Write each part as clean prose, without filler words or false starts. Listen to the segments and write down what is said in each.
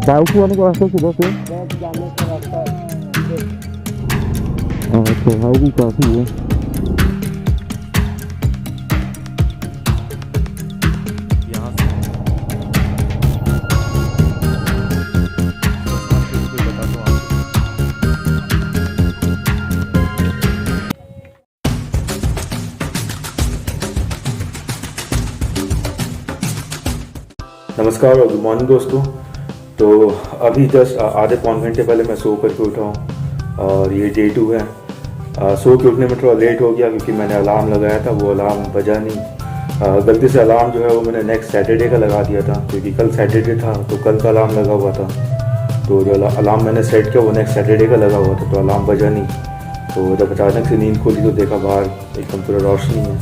Bike वाले का रास्ता सुबह से जाने का रास्ता चढ़ाई भी काफ़ी है। यहाँ से कोई बताता हूँ आपको। नमस्कार और गुड मॉर्निंग दोस्तों। तो अभी जस्ट आधे पौन घंटे पहले मैं सो करके उठा हूँ और ये डे 2 है। सो के उठने में थोड़ा लेट हो गया क्योंकि मैंने अलार्म लगाया था, वो अलार्म बजा नहीं। गलती से अलार्म जो है वो मैंने नेक्स्ट सैटरडे का लगा दिया था क्योंकि कल सैटरडे था तो कल का अलार्म लगा हुआ था। तो जो अलार्म मैंने सेट किया वो नेक्स्ट सैटरडे का लगा हुआ था तो अलार्म बजा नहीं। तो जब अचानक से नींद खोली तो देखा बाहर एकदम पूरा रोशनी है।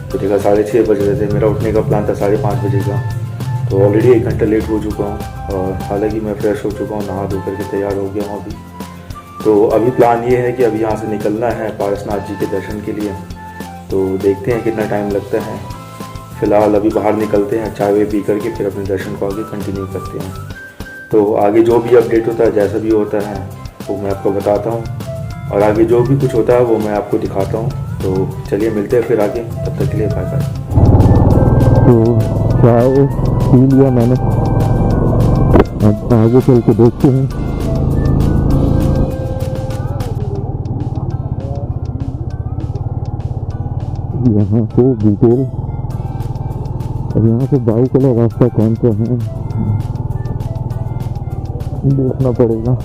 तो देखा 6:30 बज रहे थे। मेरा उठने का प्लान था 5:30 बजे का। तो ऑलरेडी 1 घंटा लेट हो चुका हूँ और हालांकि मैं फ्रेश हो चुका हूँ, नहा धो करके तैयार हो गया हूँ अभी। तो अभी प्लान ये है कि अभी यहाँ से निकलना है पारसनाथ जी के दर्शन के लिए। तो देखते हैं कितना टाइम लगता है। फ़िलहाल अभी बाहर निकलते हैं, चाय वाय पी करके फिर अपने दर्शन को आगे कंटिन्यू करते हैं। तो आगे जो भी अपडेट होता है, जैसा भी होता है वो मैं आपको बताता हूँ और आगे जो भी कुछ होता है वो मैं आपको दिखाता हूँ। तो चलिए मिलते हैं फिर आगे, तब तक के लिए बाय बाय। तो चाय पी लिया मैंने, अब आगे चल के देखते हैं। यहाँ से डिटेल, अब यहाँ से बाइक वाला रास्ता कौन सा है देखना पड़ेगा।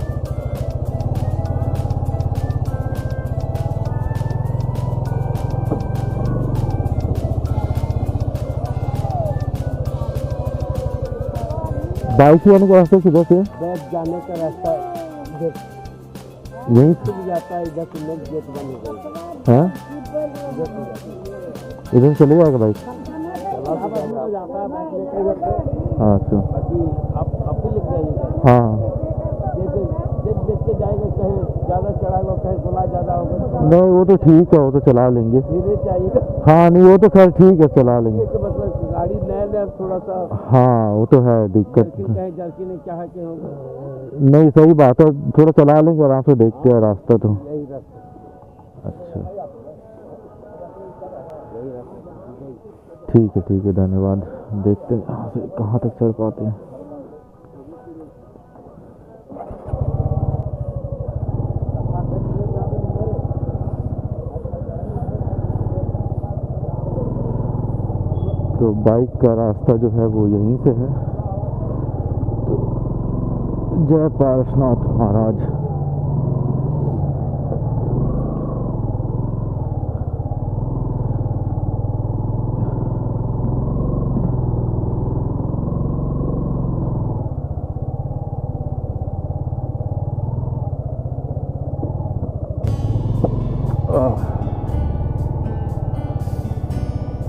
बाइक वाले का रास्ता सुबह से बैठ जाने का रास्ता यहीं खुल जाता है। इधर से नेक्स्ट गेट बंद हो जाएगा। है, इधर चले जाएगा बाइक। चला जाता है बाइक लेकर इधर से। अच्छा बाकी आप भी लिख जाइएगा। हाँ, देख के जाएगा, कहीं ज़्यादा चढ़ाएगा, कहीं गोला ज़्यादा होगा। नहीं वो तो ठीक है, वो तो चला लेंगे। धीरे चाहिए। हाँ नहीं वो तो खैर ठीक है, चला लेंगे। मतलब गाड़ी नया थोड़ा सा हाँ वो तो है दिक्कत। कहीं जर्किन ने क्या है कि होगा। नहीं सही बात है, थोड़ा चला लेंगे आराम से, देखते हैं रास्ता तो। यही रास्ता। अच्छा ठीक है धन्यवाद। देखते हैं यहाँ से कहाँ तक चढ़ पाते हैं। तो बाइक का रास्ता जो है वो यहीं से है। तो जय पारसनाथ महाराज।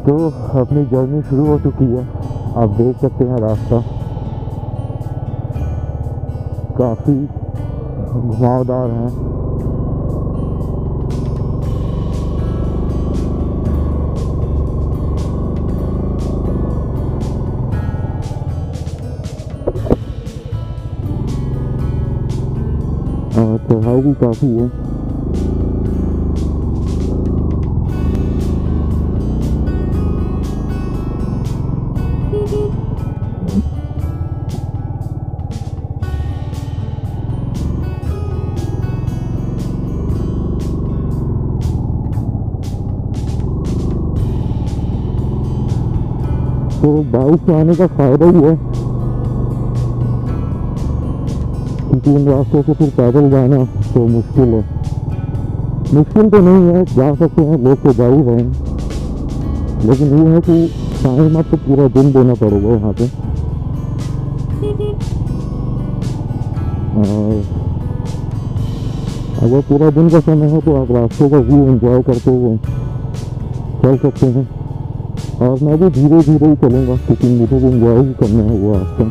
तो अपनी जर्नी शुरू हो चुकी है। आप देख सकते हैं रास्ता काफ़ी घुमावदार है। और चढ़ाई भी काफ़ी है। तो बाइक से आने का फायदा ही है क्योंकि इन रास्तों से फिर पैदल जाना तो मुश्किल है। मुश्किल तो नहीं है, जा सकते हैं, लोग तो जा ही रहे हैं, लेकिन ये है कि टाइम आपको पूरा दिन देना पड़ेगा यहाँ पे। और अगर पूरा दिन का समय है तो आप रास्तों का व्यू एंजॉय करते हुए चल सकते हैं। और मैं भी धीरे धीरे ही चलूँगा क्योंकि मुझे भी एंजॉय ही करना है वो रास्ता।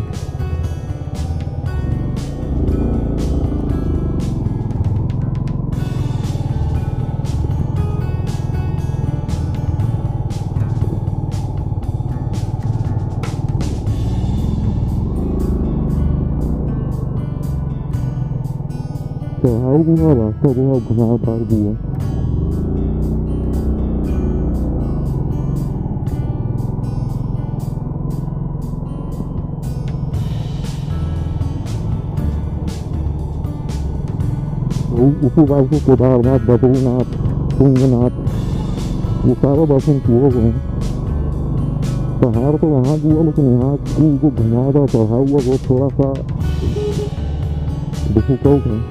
चढ़ाई भी है, रास्ता जो है घुमावदार भी है। उसी बात से केदारनाथ, बद्रीनाथ, तुंगनाथ ये सारे दर्शन किए गए हैं। पहाड़ तो वहाँ भी है, लेकिन यहाँ की जो घुमावदार चढ़ाई है वो थोड़ा सा डिफिकल्ट है।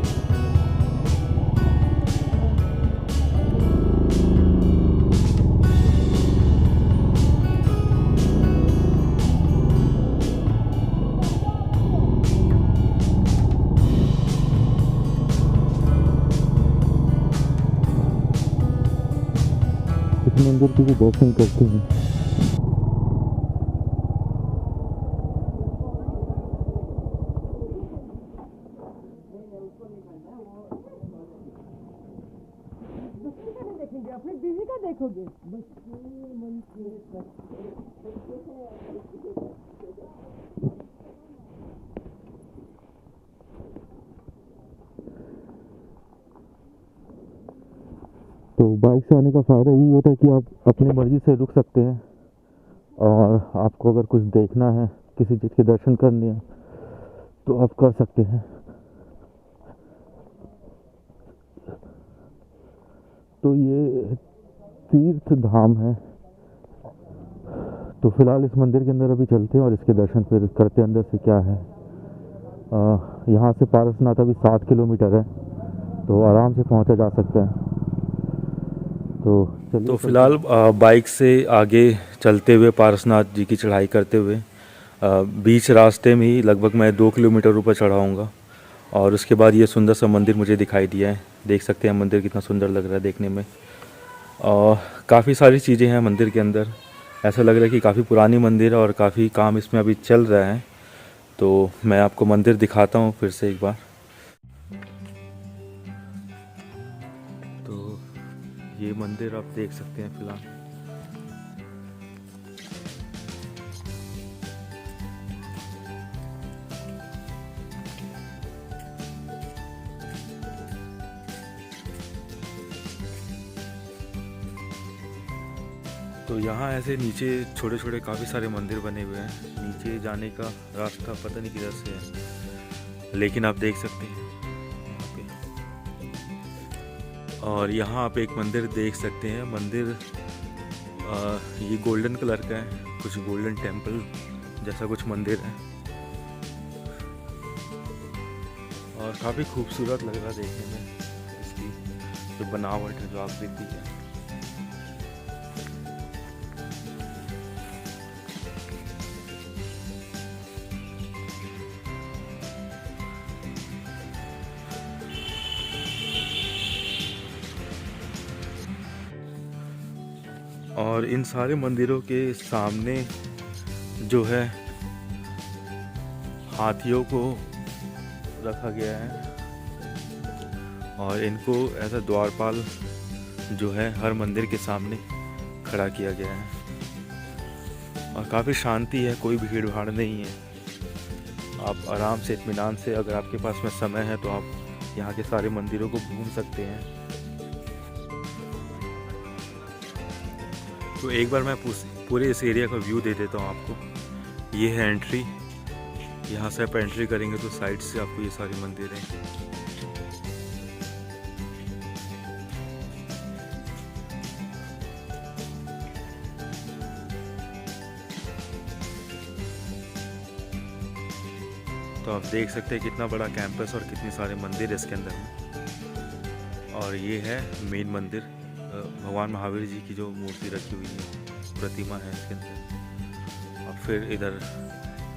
इस मंदिर के भी दर्शन करते हैं। देखेंगे अपनी बीवी का देखोगे। तो बाइक से आने का फ़ायदा यही होता है कि आप अपनी मर्ज़ी से रुक सकते हैं, और आपको अगर कुछ देखना है, किसी चीज़ के दर्शन करने हैं तो आप कर सकते हैं। तो ये तीर्थ धाम है। तो फिलहाल इस मंदिर के अंदर अभी चलते हैं और इसके दर्शन फिर करते हैं अंदर से क्या है। यहाँ से पारसनाथ अभी 7 किलोमीटर है, तो आराम से पहुँचा जा सकता है। तो चलिए, तो फिलहाल बाइक से आगे चलते हुए पारसनाथ जी की चढ़ाई करते हुए बीच रास्ते में ही लगभग मैं 2 किलोमीटर ऊपर चढ़ाऊँगा, और उसके बाद ये सुंदर सा मंदिर मुझे दिखाई दिया है। देख सकते हैं मंदिर कितना सुंदर लग रहा है देखने में, और काफ़ी सारी चीज़ें हैं मंदिर के अंदर। ऐसा लग रहा है कि काफ़ी पुरानी मंदिर है और काफ़ी काम इसमें अभी चल रहा है। तो मैं आपको मंदिर दिखाता हूँ फिर से एक बार। तो ये मंदिर आप देख सकते हैं फिलहाल। तो यहाँ ऐसे नीचे छोटे छोटे काफ़ी सारे मंदिर बने हुए हैं। नीचे जाने का रास्ता पता नहीं किधर से है, लेकिन आप देख सकते हैं यहाँ पे। और यहाँ आप एक मंदिर देख सकते हैं। मंदिर ये गोल्डन कलर का है, कुछ गोल्डन टेम्पल जैसा कुछ मंदिर है, और काफ़ी खूबसूरत लग रहा है देखने में। इसकी जो बनावट है, जो आकृति है। और इन सारे मंदिरों के सामने जो है हाथियों को रखा गया है, और इनको ऐसा द्वारपाल जो है हर मंदिर के सामने खड़ा किया गया है। और काफ़ी शांति है, कोई भीड़ भाड़ नहीं है। आप आराम से इत्मीनान से, अगर आपके पास में समय है तो आप यहाँ के सारे मंदिरों को घूम सकते हैं। तो एक बार मैं पूरे इस एरिया का व्यू दे देता हूँ आपको। ये है एंट्री। यहाँ से आप एंट्री करेंगे तो साइड से आपको ये सारे मंदिर हैं। तो आप देख सकते हैं कितना बड़ा कैंपस और कितने सारे मंदिर है इसके अंदर में। और ये है मेन मंदिर, भगवान महावीर जी की जो मूर्ति रखी हुई है, प्रतिमा है इसके अंदर। और फिर इधर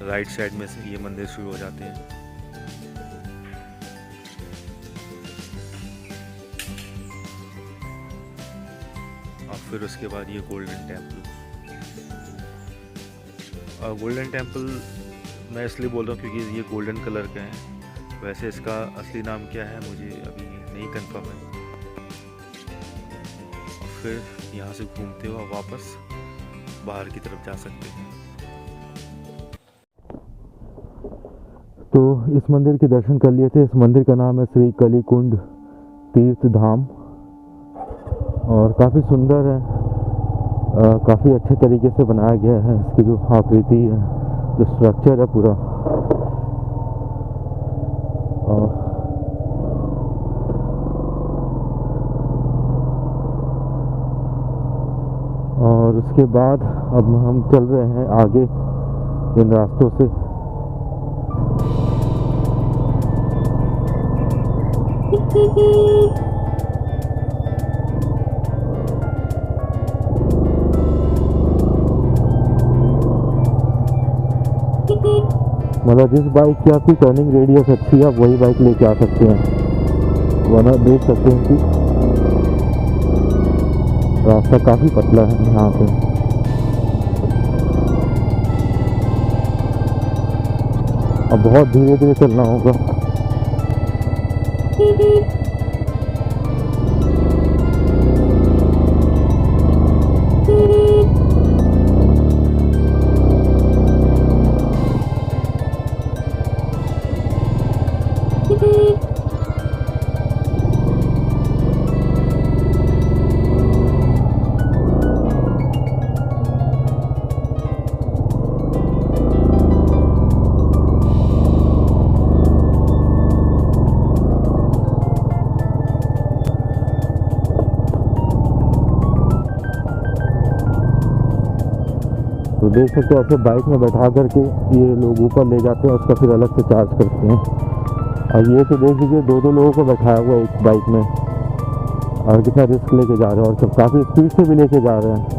राइट साइड में से ये मंदिर शुरू हो जाते हैं। और फिर उसके बाद ये गोल्डन टेम्पल। और गोल्डन टेम्पल मैं इसलिए बोल रहा हूँ क्योंकि ये गोल्डन कलर का है। वैसे इसका असली नाम क्या है मुझे अभी नहीं कंफर्म है। फिर यहाँ से घूमते हुए वापस बाहर की तरफ जा सकते हैं। तो इस मंदिर के दर्शन कर लिए थे। इस मंदिर का नाम है श्री कलिकुंड तीर्थ धाम और काफ़ी सुंदर है, काफ़ी अच्छे तरीके से बनाया गया है। इसकी जो आकृति है, जो स्ट्रक्चर है पूरा, और उसके बाद अब हम चल रहे हैं आगे इन रास्तों से। मतलब जिस बाइक की आपकी टर्निंग रेडियस अच्छी है आप वही बाइक लेके आ सकते हैं, वरना देख सकते हैं कि रास्ता काफ़ी पतला है यहाँ पे। अब बहुत धीरे धीरे चलना होगा। तो देख सकते हो ऐसे बाइक में बैठा करके ये लोग ऊपर ले जाते हैं, उसका फिर अलग से चार्ज करते हैं। और ये तो देख लीजिए दो लोगों को बैठाया हुआ है एक बाइक में, और कितना रिस्क लेके जा रहे हैं, और सब काफ़ी स्पीड से भी लेके जा रहे हैं।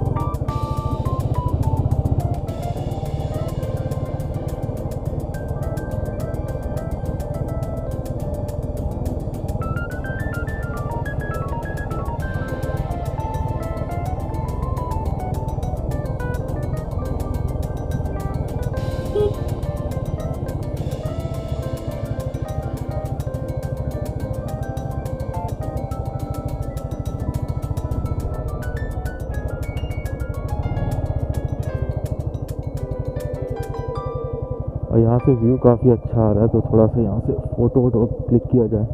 और यहाँ से व्यू काफ़ी अच्छा आ रहा है, तो थोड़ा सा यहाँ से फ़ोटो वोटो क्लिक किया जाए।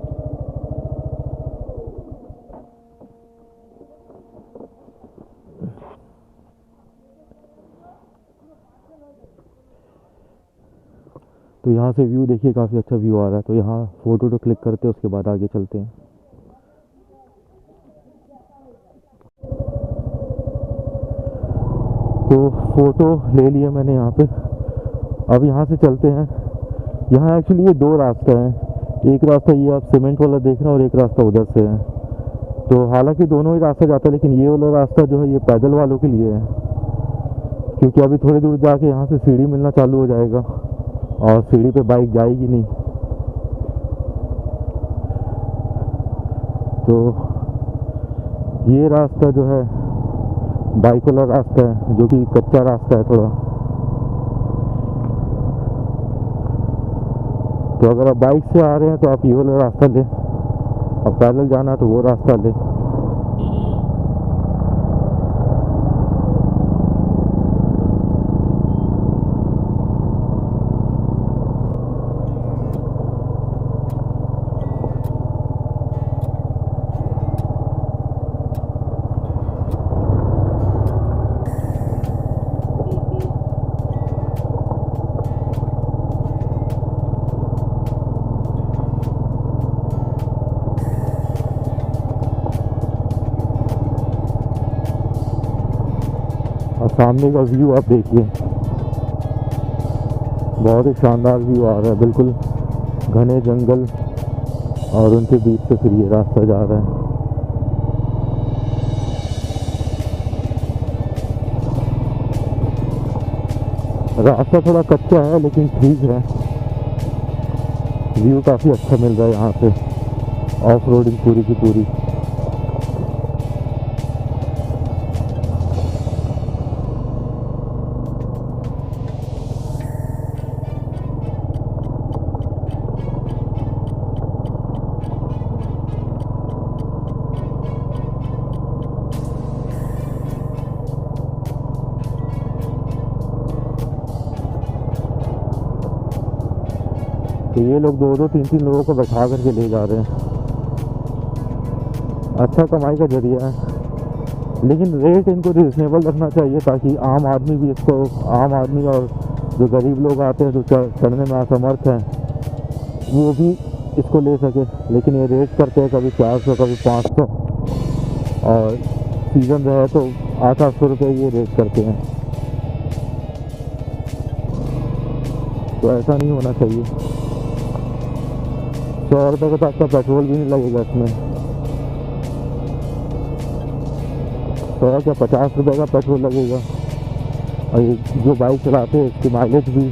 तो यहाँ से व्यू देखिए, काफ़ी अच्छा व्यू आ रहा है। तो यहाँ फ़ोटो वोटो क्लिक करते हैं, उसके बाद आगे चलते हैं। तो फ़ोटो ले लिए मैंने यहाँ पे। अब यहाँ से चलते हैं। यहाँ एक्चुअली ये दो रास्ते हैं, एक रास्ता ये आप सीमेंट वाला देख रहे हैं और एक रास्ता उधर से है। तो हालांकि दोनों ही रास्ता जाता है, लेकिन ये वाला रास्ता जो है ये पैदल वालों के लिए है, क्योंकि अभी थोड़ी दूर जाके यहाँ से सीढ़ी मिलना चालू हो जाएगा और सीढ़ी पे बाइक जाएगी नहीं। तो ये रास्ता जो है बाइक वाला रास्ता है, जो कि कच्चा रास्ता है थोड़ा। तो अगर आप बाइक से आ रहे हैं तो आप ये वाला रास्ता लें, अब पैदल जाना है तो वो रास्ता लें। और सामने का व्यू आप देखिए, बहुत ही शानदार व्यू आ रहा है। बिल्कुल घने जंगल और उनके बीच से फिर ये रास्ता जा रहा है। रास्ता थोड़ा कच्चा है लेकिन ठीक है, व्यू काफ़ी अच्छा मिल रहा है यहाँ पे, ऑफ रोडिंग पूरी की पूरी। तो ये लोग 2-2 3-3 लोगों को बैठा करके ले जा रहे हैं। अच्छा कमाई का जरिया है, लेकिन रेट इनको रिजनेबल रखना चाहिए ताकि आम आदमी भी इसको, आम आदमी और जो गरीब लोग आते हैं जो चढ़ने में असमर्थ हैं वो भी इसको ले सके। लेकिन ये रेट करते हैं कभी 400 कभी 500, और सीज़न रहे तो 800-800 रुपये ये रेट करते हैं। तो ऐसा नहीं होना चाहिए। 100 रुपये का तो आपका पेट्रोल भी नहीं लगेगा इसमें, 100 या 50 रुपये का पेट्रोल लगेगा। और ये जो बाइक चलाते हैं इसकी माइलेज भी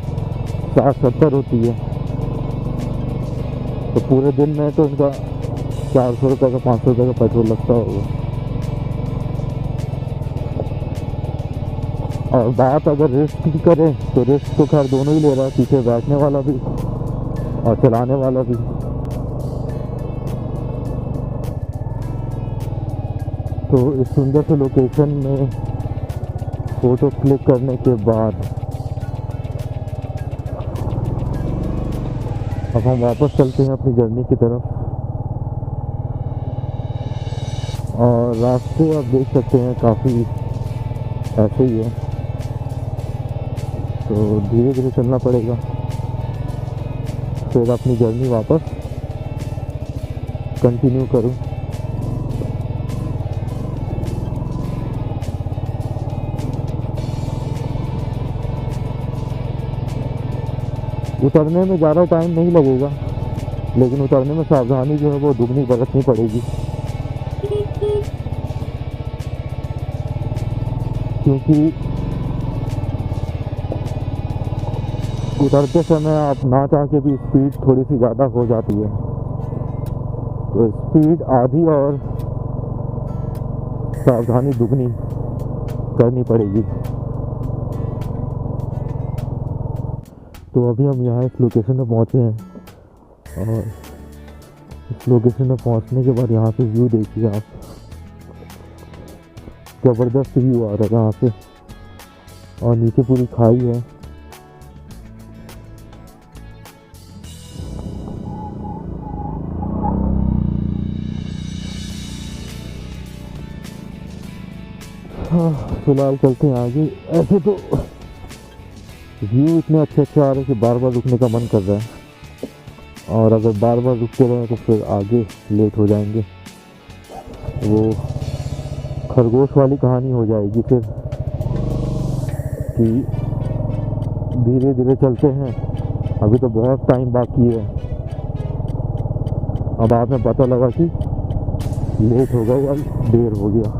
60-70 होती है, तो पूरे दिन में तो इनका 400 रुपये का 500 रुपये का पेट्रोल लगता होगा। और बात अगर रिस्क की करें तो रिस्क तो खैर दोनों ही ले रहा है, पीछे बैठने वाला भी और चलाने वाला भी। तो इस सुंदर से लोकेशन में फ़ोटो क्लिक करने के बाद अब हम वापस चलते हैं अपनी जर्नी की तरफ। और रास्ते आप देख सकते हैं काफ़ी ऐसे ही है, तो धीरे धीरे चलना पड़ेगा, फिर अपनी जर्नी वापस कंटिन्यू करूं। उतरने में ज़्यादा टाइम नहीं लगेगा, लेकिन उतरने में सावधानी जो है वो दुगनी बरतनी पड़ेगी, क्योंकि उतरते समय आप ना चाह के भी स्पीड थोड़ी सी ज़्यादा हो जाती है, तो स्पीड आधी और सावधानी दुगनी करनी पड़ेगी। तो अभी हम यहाँ इस लोकेशन में पहुँचे हैं, और इस लोकेशन में पहुँचने के बाद यहाँ से व्यू देखिए आप, ज़बरदस्त व्यू आ रहा है यहाँ से, और नीचे पूरी खाई है। फिलहाल चलते हैं आगे। ऐसे तो व्यू इतने अच्छे अच्छे आ रहे हैं कि बार बार रुकने का मन कर रहा है, और अगर बार बार रुकते रहे तो फिर आगे लेट हो जाएंगे। वो खरगोश वाली कहानी हो जाएगी फिर कि धीरे धीरे चलते हैं, अभी तो बहुत टाइम बाकी है। अब बाद में पता लगा कि लेट हो गया या देर हो गया।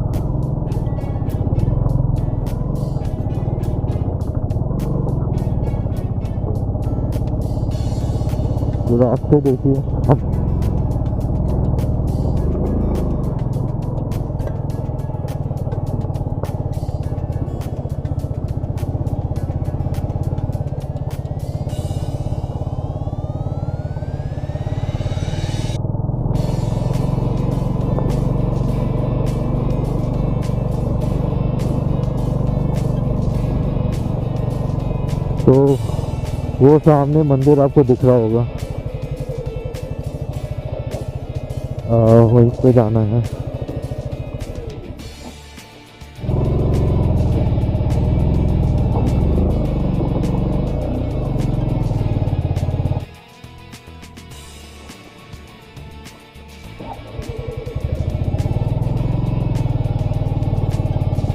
रास्ते देखिए अब, तो वो सामने मंदिर आपको दिख रहा होगा, वहीं पे जाना है।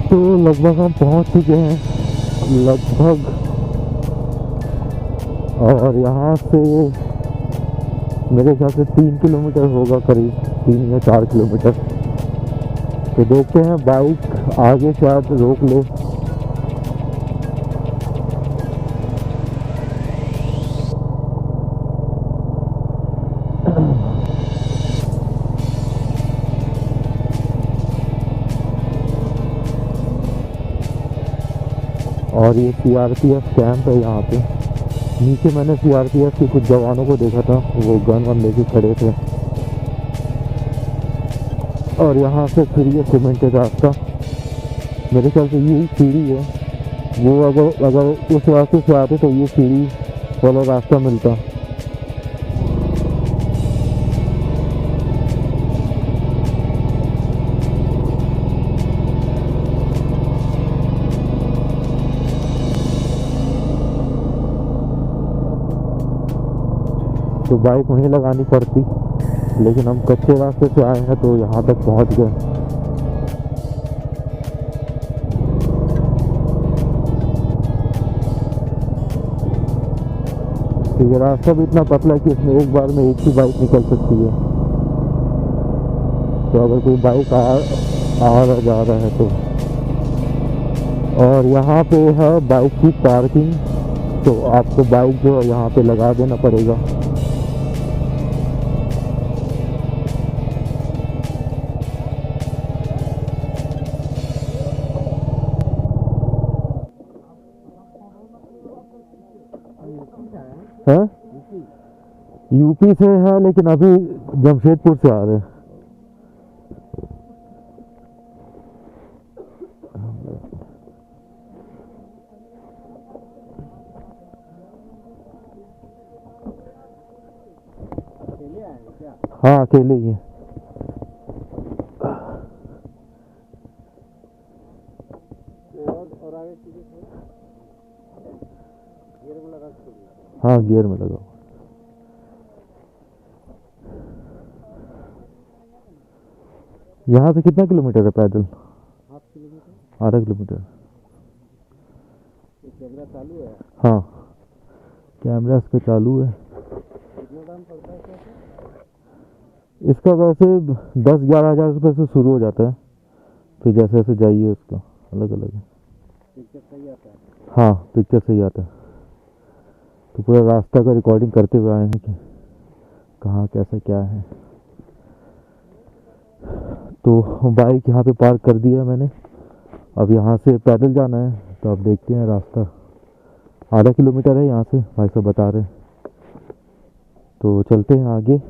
तो लगभग हम पहुंच चुके हैं, लगभग, और यहाँ से मेरे ख्याल से 3 किलोमीटर होगा, करीब 3 या 4 किलोमीटर। तो देखते हैं, बाइक आगे शायद रोक ले। और ये CRPF कैंप है यहाँ पे। नीचे मैंने CRPF के कुछ जवानों को देखा था, वो गन वन लेके खड़े थे। और यहाँ से फिर ये सीमेंटेड रास्ता, मेरे ख्याल से ये सीढ़ी है, वो अगर उस रास्ते से आते तो ये सीढ़ी वाला रास्ता मिलता। तो बाइक वहीं लगानी पड़ती, लेकिन हम कच्चे रास्ते से आए हैं तो यहाँ तक पहुँच गए। ये रास्ता भी इतना पतला है कि इसमें एक बार में एक ही बाइक निकल सकती है। तो अगर कोई बाइक आ रहा जा रहा है तो। और यहाँ पे है बाइक की पार्किंग, तो आपको बाइक जो है यहाँ पे लगा देना पड़ेगा। है यूपी से है, लेकिन अभी जमशेदपुर से आ रहे हैं। हाँ अकेले ही है। हाँ गियर में लगा। यहाँ से कितना किलोमीटर है पैदल? आधा किलोमीटर। कैमरा चालू है? हाँ कैमरा इसका चालू है। कितना दाम पड़ता है इसका वैसे 10-11 हज़ार रुपये से शुरू हो जाता है, फिर जैसे जैसे जाइए उसका अलग अलग है। पिक्चर सही आता है? हाँ पिक्चर सही आता है। तो पूरा रास्ता का रिकॉर्डिंग करते हुए आए हैं कि कहाँ कैसा क्या है। तो बाइक यहाँ पे पार्क कर दिया मैंने। अब यहाँ से पैदल जाना है, तो अब देखते हैं। रास्ता आधा किलोमीटर है यहाँ से, भाई साहब बता रहे हैं। तो चलते हैं आगे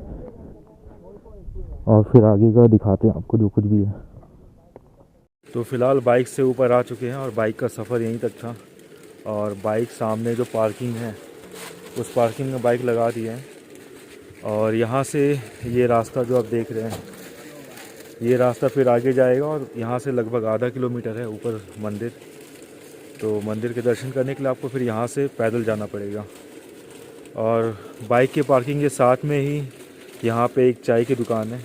और फिर आगे का दिखाते हैं आपको जो कुछ भी है। तो फ़िलहाल बाइक से ऊपर आ चुके हैं और बाइक का सफ़र यहीं तक था। और बाइक सामने जो पार्किंग है उस पार्किंग में बाइक लगा दी है। और यहाँ से ये रास्ता जो आप देख रहे हैं, ये रास्ता फिर आगे जाएगा और यहाँ से लगभग आधा किलोमीटर है ऊपर मंदिर। तो मंदिर के दर्शन करने के लिए आपको फिर यहाँ से पैदल जाना पड़ेगा। और बाइक के पार्किंग के साथ में ही यहाँ पे एक चाय की दुकान है,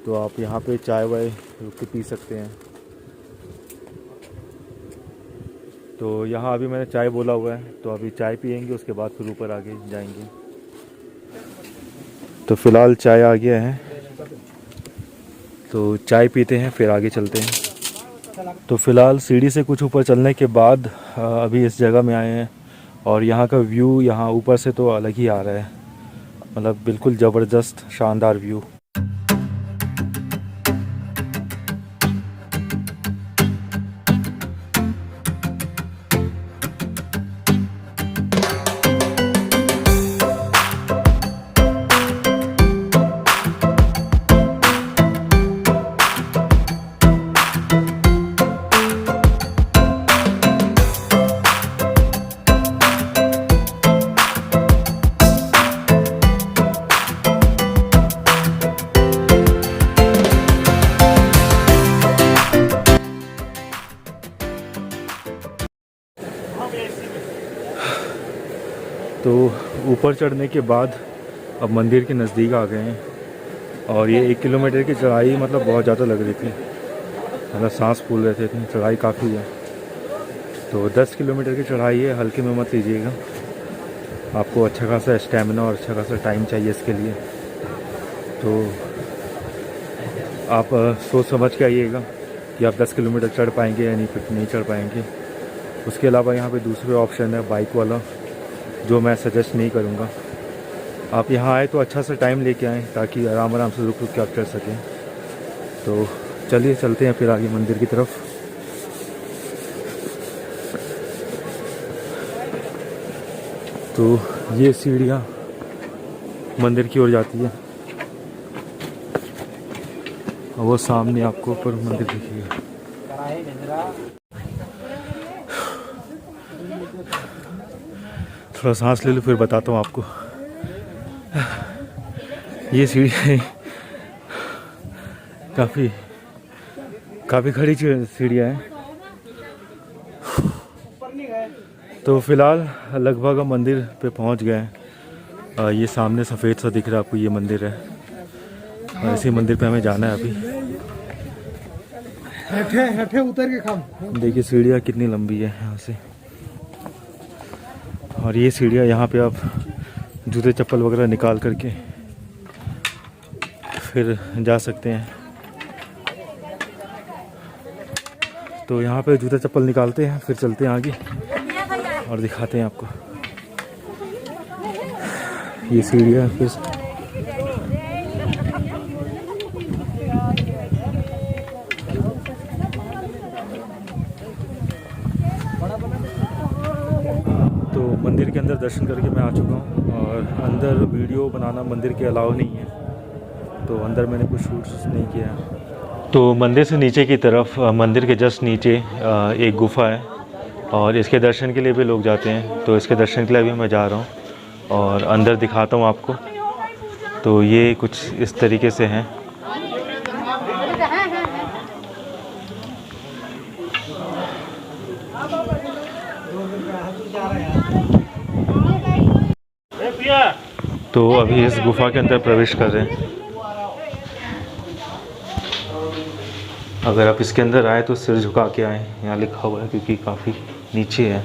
तो आप यहाँ पे चाय वाय रुक के पी सकते हैं। तो यहाँ अभी मैंने चाय बोला हुआ है, तो अभी चाय पियेंगे, उसके बाद फिर ऊपर आगे जाएंगे। तो फ़िलहाल चाय आ गया है, तो चाय पीते हैं फिर आगे चलते हैं। तो फ़िलहाल सीढ़ी से कुछ ऊपर चलने के बाद अभी इस जगह में आए हैं। और यहाँ का व्यू यहाँ ऊपर से तो अलग ही आ रहा है, मतलब बिल्कुल ज़बरदस्त शानदार व्यू। तो ऊपर चढ़ने के बाद अब मंदिर के नज़दीक आ गए हैं। और ये 1 किलोमीटर की चढ़ाई मतलब बहुत ज़्यादा लग रही थी, मतलब सांस फूल रहे थे, इतनी चढ़ाई काफ़ी है। तो 10 किलोमीटर की चढ़ाई है, हल्के में मत लीजिएगा। आपको अच्छा खासा स्टेमिना और अच्छा खासा टाइम चाहिए इसके लिए। तो आप सोच समझ के आइएगा कि आप 10 किलोमीटर चढ़ पाएंगे या नहीं चढ़ पाएंगे। उसके अलावा यहाँ पे दूसरे ऑप्शन है बाइक वाला, जो मैं सजेस्ट नहीं करूँगा। आप यहाँ आए तो अच्छा सा टाइम लेके आएँ, ताकि आराम आराम से रुक रुक के आप चढ़ सकें। तो चलिए चलते हैं फिर आगे मंदिर की तरफ। तो ये सीढ़ियाँ मंदिर की ओर जाती है, और वो सामने आपको ऊपर मंदिर दिखेगा। थोड़ा सांस ले लो फिर बताता हूँ आपको। ये सीढ़ी काफ़ी खड़ी सीढ़ियाँ हैं। तो फ़िलहाल लगभग हम मंदिर पे पहुँच गए हैं। ये सामने सफ़ेद सा दिख रहा है आपको, ये मंदिर है और इसी मंदिर पे हमें जाना है अभी। हेठे उतर के काम। देखिए सीढ़ियाँ कितनी लंबी है यहाँ से, और ये सीढ़ियाँ यहाँ पे आप जूते चप्पल वगैरह निकाल करके फिर जा सकते हैं। तो यहाँ पे जूते चप्पल निकालते हैं, फिर चलते हैं आगे और दिखाते हैं आपको ये सीढ़ियाँ। फिर तो मंदिर के अंदर दर्शन करके मैं आ चुका हूँ, और अंदर वीडियो बनाना मंदिर के अलाउ नहीं है, तो अंदर मैंने कुछ शूट्स नहीं किया है। तो मंदिर से नीचे की तरफ, मंदिर के जस्ट नीचे एक गुफ़ा है, और इसके दर्शन के लिए भी लोग जाते हैं। तो इसके दर्शन के लिए भी मैं जा रहा हूँ और अंदर दिखाता हूँ आपको। तो ये कुछ इस तरीके से हैं। तो अभी इस गुफ़ा के अंदर प्रवेश कर रहे हैं। अगर आप इसके अंदर आए तो सिर झुका के आए, यहाँ लिखा हुआ है क्योंकि काफ़ी नीचे है।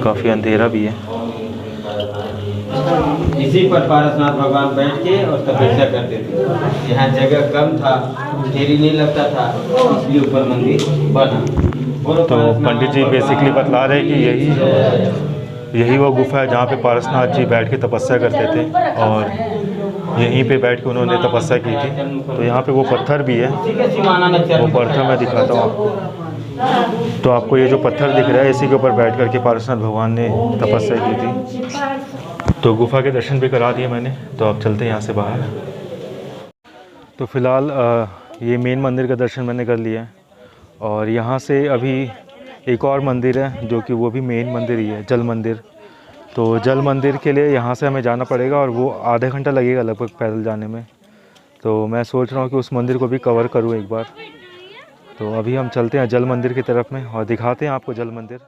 काफ़ी अंधेरा भी है। इसी पर पारसनाथ भगवान बैठ के और तपस्या करते थे। यहाँ जगह कम था, देरी नहीं लगता था, इसलिए ऊपर मंदिर बना। तो पंडित जी बेसिकली बतला रहे हैं कि यही वो गुफा है जहाँ पे पारसनाथ जी बैठ के तपस्या करते थे, और यहीं पे बैठ के उन्होंने तपस्या की थी। तो यहाँ पे वो पत्थर भी है, वो पत्थर मैं दिखाता हूँ आपको। तो आपको ये जो पत्थर दिख रहा है, इसी के ऊपर बैठ करके पारसनाथ भगवान ने तपस्या की थी। तो गुफा के दर्शन भी करा दिए मैंने, तो अब चलते हैं यहाँ से बाहर। तो फ़िलहाल ये मेन मंदिर का दर्शन मैंने कर लिया है, और यहाँ से अभी एक और मंदिर है जो कि वो भी मेन मंदिर ही है, जल मंदिर। तो जल मंदिर के लिए यहाँ से हमें जाना पड़ेगा, और वो आधा घंटा लगेगा लगभग पैदल जाने में। तो मैं सोच रहा हूँ कि उस मंदिर को भी कवर करूँ एक बार। तो अभी हम चलते हैं जल मंदिर की तरफ में और दिखाते हैं आपको जल मंदिर।